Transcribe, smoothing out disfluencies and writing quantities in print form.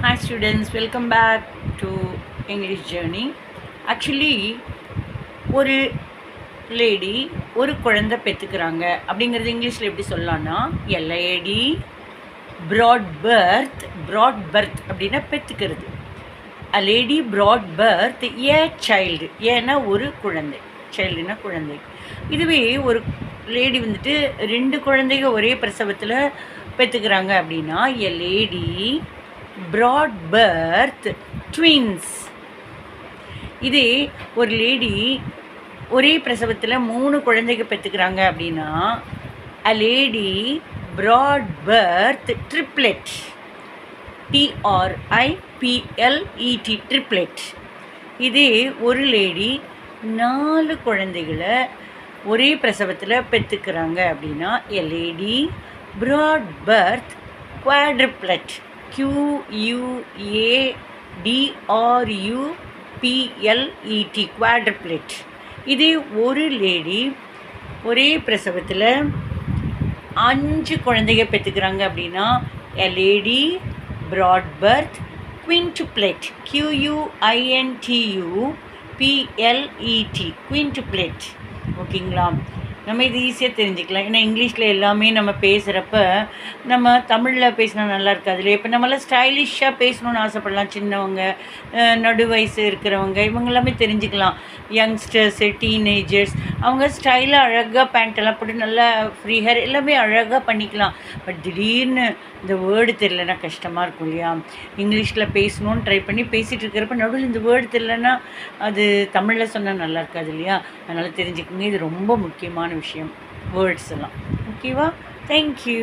Hi students, welcome back to English Journey. Actually, ஒரு lady ஒரு குழந்தை பெற்றுக்கிறாங்க அப்படிங்கிறது இங்கிலீஷில் எப்படி சொல்லலாம்னா எ லேடி ப்ராட் பர்த் அப்படின்னா பெற்றுக்கிறது. A lady brought birth a child, ஏன்னா ஒரு குழந்தை, சைல்டுனா குழந்தை. இதுவே ஒரு லேடி வந்துட்டு 2 குழந்தைங்க ஒரே பிரசவத்தில் பெற்றுக்கிறாங்க அப்படின்னா a lady brought birth twins. இதே ஒரு லேடி ஒரே பிரசவத்தில் 3 குழந்தைங்க பெற்றுக்கிறாங்க அப்படின்னா a lady brought birth triplet. TRIPLET triplet. இதே ஒரு லேடி 4 குழந்தைகளை ஒரே பிரசவத்தில் பெற்றுக்கிறாங்க அப்படின்னா a lady brought birth quadruplet. QUADRUPLET quadruplet. இதே ஒரு லேடி ஒரே பிரசவத்தில் 5 குழந்தைங்க பெற்றுக்கிறாங்க அப்படின்னா a lady brought birth quintuplet. QUINTUPLET quintuplet. ஓகேங்களா? நம்ம இது ஈஸியாக தெரிஞ்சுக்கலாம். ஏன்னா இங்கிலீஷில் எல்லாமே நம்ம பேசுகிறப்ப நம்ம தமிழில் பேசினா நல்லா இருக்காது இல்லையா? இப்போ நம்மளாம் ஸ்டைலிஷாக பேசணுன்னு ஆசைப்படலாம். சின்னவங்க, நடு வயசு இருக்கிறவங்க, இவங்க எல்லாமே தெரிஞ்சுக்கலாம். யங்ஸ்டர்ஸு, டீனேஜர்ஸ், அவங்க ஸ்டைலாக அழகாக பேண்ட்டெல்லாம் போட்டு நல்லா ஃப்ரீ ஹேர் எல்லாமே அழகாக பண்ணிக்கலாம். பட் திடீர்னு இந்த வேர்டு தெரிலனா கஷ்டமாக இருக்கும் இல்லையா? இங்கிலீஷில் பேசணுன்னு ட்ரை பண்ணி பேசிகிட்டு இருக்கிறப்ப நடுவில் இந்த வேர்டு தெரிலனா அது தமிழில் சொன்னால் நல்லா இருக்காது இல்லையா? அதனால் தெரிஞ்சுக்கோங்க, இது ரொம்ப முக்கியமான விஷயம், வேர்ட்ஸ் எல்லாம். ஓகேவா? தேங்க்யூ.